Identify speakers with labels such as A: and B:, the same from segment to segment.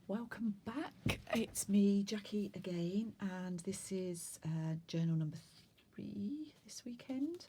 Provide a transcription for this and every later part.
A: Welcome back. It's me, Jackie, again, and this is journal number 3 this weekend.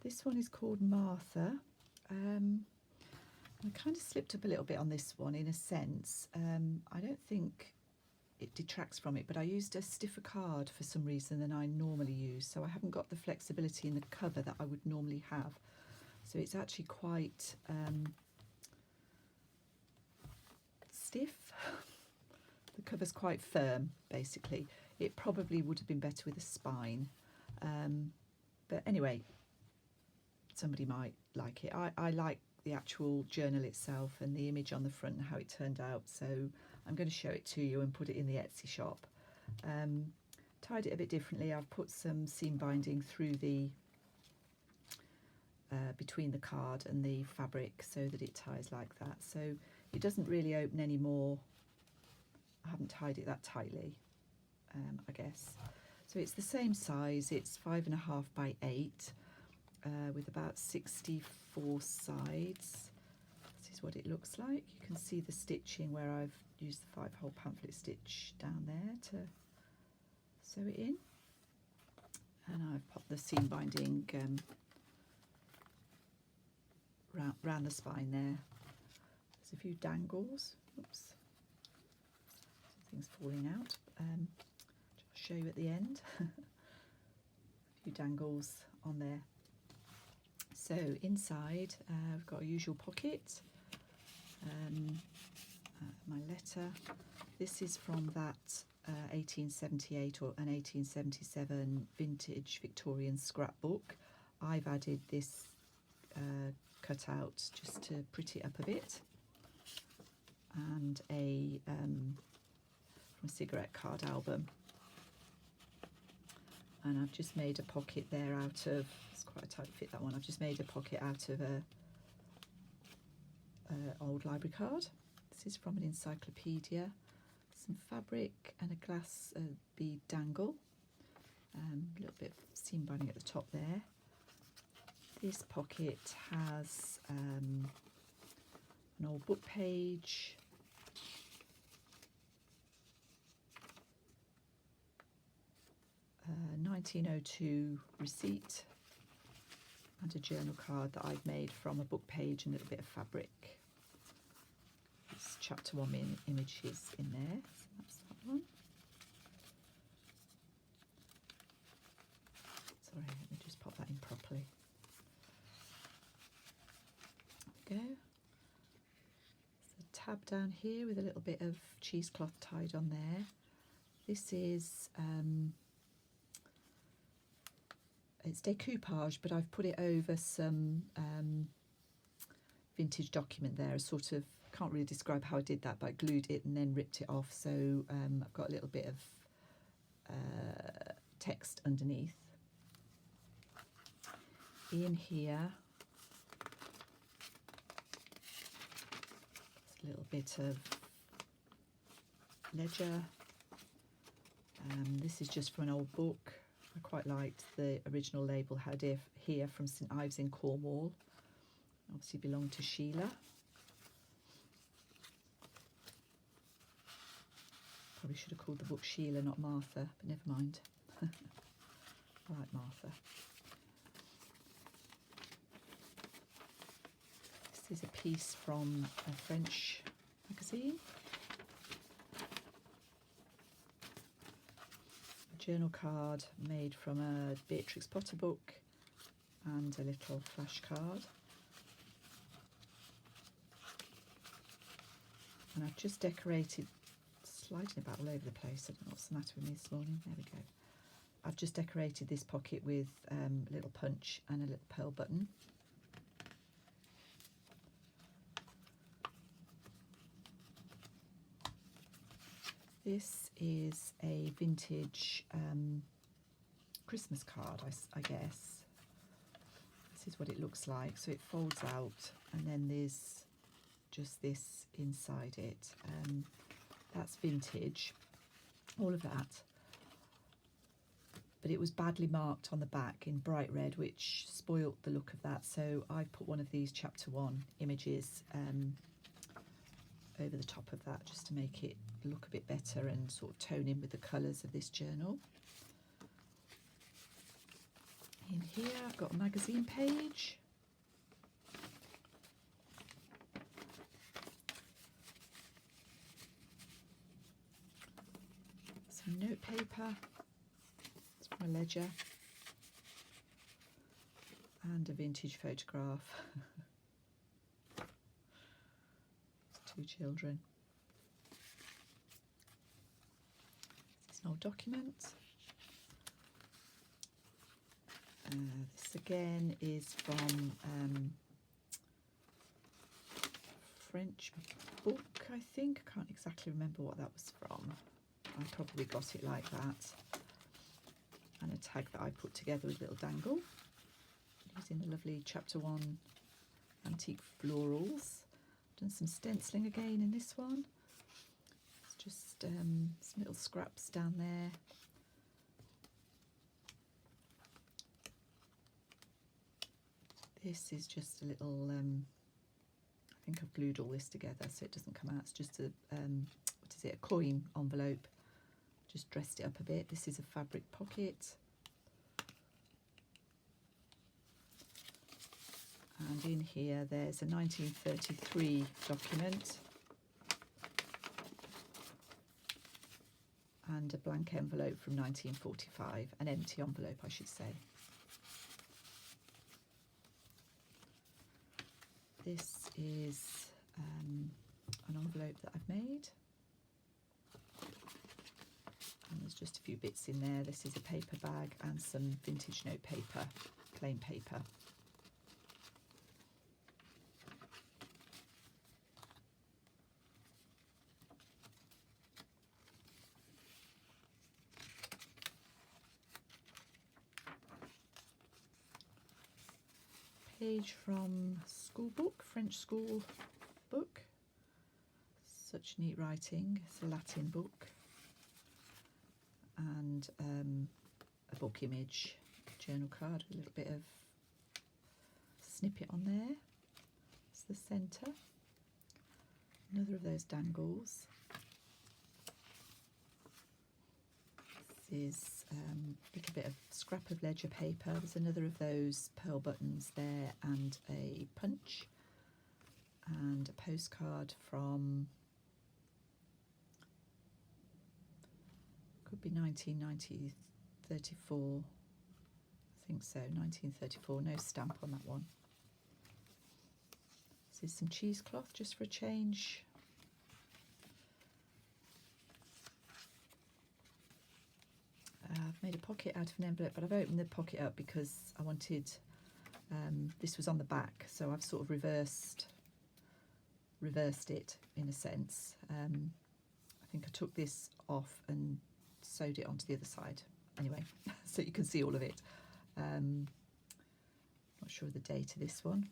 A: This one is called Martha. I kind of slipped up a little bit on this one in a sense. I don't think it detracts from it, but I used a stiffer card for some reason than I normally use, so I haven't got the flexibility in the cover that I would normally have. So it's actually quite stiff. The cover's quite firm, basically. It probably would have been better with a spine, but anyway, somebody might like it. I like the actual journal itself and the image on the front and how it turned out, so I'm going to show it to you and put it in the Etsy shop. Tied it a bit differently. I've put some seam binding through the between the card and the fabric so that it ties like that, so it doesn't really open anymore. I haven't tied it that tightly, I guess. So it's the same size. It's 5.5 by 8 with about 64 sides. This is what it looks like. You can see the stitching where I've used the 5-hole pamphlet stitch down there to sew it in, and I've popped the seam binding round the spine there. There's a few dangles. Oops, something's falling out. I'll show you at the end. A few dangles on there. So inside I've got a usual pocket, my letter. This is from that 1878 or an 1877 vintage Victorian scrapbook. I've added this cut out just to pretty it up a bit, and a from a cigarette card album, and I've just made a pocket there out of, it's quite a tight fit, that one. I've just made a pocket out of a old library card. This is from an encyclopedia. Some fabric and a glass bead dangle, a little bit of seam binding at the top there. This pocket has an old book page, a 1902 receipt, and a journal card that I've made from a book page and a little bit of fabric. There's chapter 1 images in there, so that's that one. Sorry, let me just pop that in properly. Go. There's a tab down here with a little bit of cheesecloth tied on there. This is it's decoupage, but I've put it over some vintage document there. A sort of, can't really describe how I did that, but I glued it and then ripped it off. So I've got a little bit of text underneath. In here, a little bit of ledger. This is just from an old book. I quite liked the original label had here from St Ives in Cornwall. Obviously belonged to Sheila. Probably should have called the book Sheila, not Martha, but never mind. I like Martha. This is a piece from a French magazine. A journal card made from a Beatrix Potter book and a little flashcard. And I've just decorated, sliding about all over the place, I don't know what's the matter with me this morning, there we go. I've just decorated this pocket with a little punch and a little pearl button. This is a vintage Christmas card, I guess. This is what it looks like. So it folds out, and then there's just this inside it. That's vintage, all of that. But it was badly marked on the back in bright red, which spoilt the look of that. So I put one of these chapter 1 images over the top of that just to make it look a bit better and sort of tone in with the colours of this journal. In here I've got a magazine page. Some note paper. It's from a ledger. And a vintage photograph. Two children. This is an old document. This again is from French book, I think. I can't exactly remember what that was from. I probably got it like that. And a tag that I put together with a little dangle. Using the lovely chapter 1 antique florals. Done some stenciling again in this one. It's just some little scraps down there. This is just a little, I think I've glued all this together so it doesn't come out. It's just a, what is it, a coin envelope. Just dressed it up a bit. This is a fabric pocket. And in here there's a 1933 document and a blank envelope from 1945, an empty envelope I should say. This is an envelope that I've made. And there's just a few bits in there. This is a paper bag and some vintage note paper, plain paper. Page from school book, French school book. Such neat writing. It's a Latin book. And a book image, journal card with a little bit of snippet on there. It's the centre. Another of those dangles. This is a little bit of scrap of ledger paper. There's another of those pearl buttons there and a punch and a postcard from, could be 1934, I think so, 1934, no stamp on that one. This is some cheesecloth just for a change. I've made a pocket out of an envelope, but I've opened the pocket up because I wanted, this was on the back, so I've sort of reversed it in a sense. I think I took this off and sewed it onto the other side. Anyway, so you can see all of it. Not sure of the date of this one.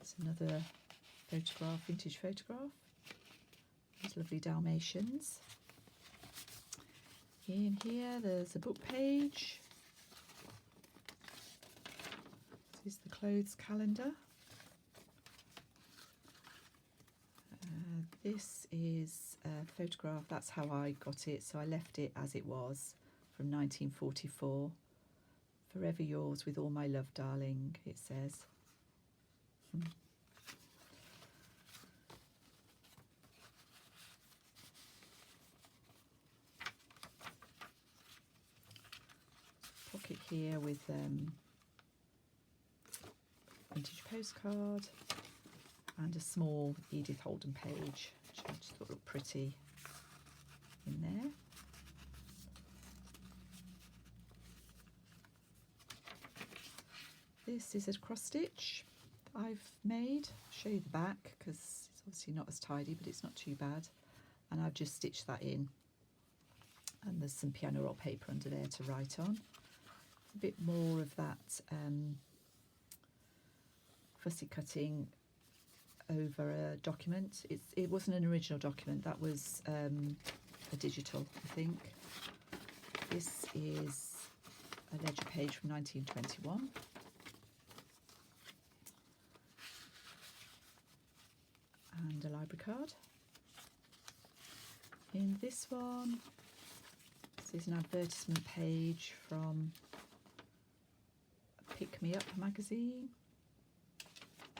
A: It's another photograph, vintage photograph. These lovely Dalmatians. In here there's a book page. This is the clothes calendar. This is a photograph, that's how I got it, so I left it as it was from 1944. Forever yours with all my love, darling, it says. Pocket here with vintage postcard and a small Edith Holden page, which I just thought looked pretty in there. This is a cross stitch that I've made. I'll show you the back because it's obviously not as tidy, but it's not too bad. And I've just stitched that in. And there's some piano roll paper under there to write on. A bit more of that fussy cutting over a document. It wasn't an original document, that was a digital, I think. This is a ledger page from 1921. library card. In this one, this is an advertisement page from Pick Me Up magazine.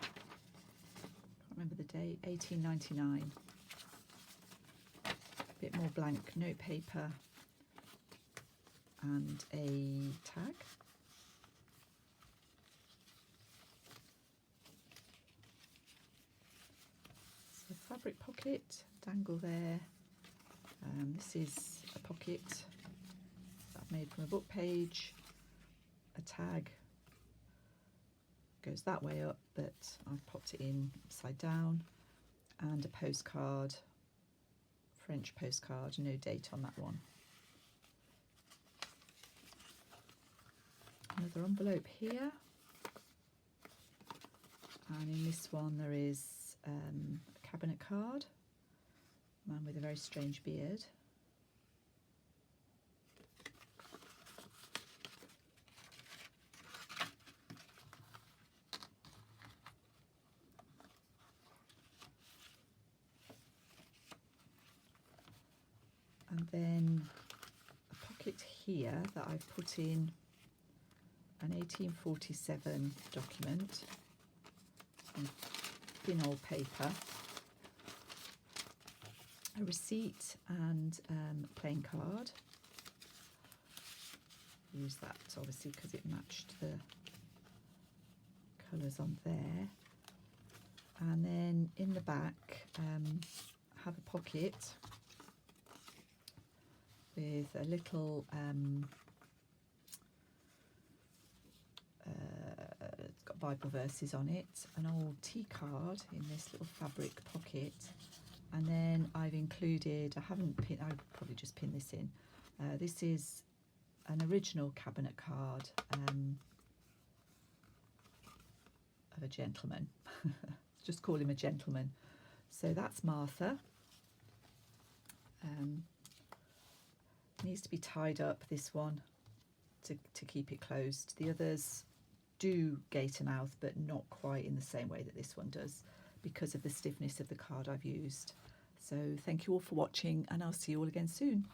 A: Can't remember the date, 1899. A bit more blank note paper and a tag. So fabric pocket, dangle there. This is a pocket that I've made from a book page. A tag goes that way up, but I've popped it in upside down, and a postcard, French postcard, no date on that one. Another envelope here, and in this one there is a cabinet card, man with a very strange beard. And then a pocket here that I've put in an 1847 document, some thin old paper, a receipt and a playing card. Use that obviously because it matched the colours on there. And then in the back have a pocket with a little it's got Bible verses on it, an old tea card in this little fabric pocket, and then I've included, I'll probably just pin this in, this is an original cabinet card of a gentleman. Just call him a gentleman. So that's Martha. Needs to be tied up, this one, to keep it closed. The others do gate a mouth, but not quite in the same way that this one does because of the stiffness of the card I've used. So thank you all for watching, and I'll see you all again soon.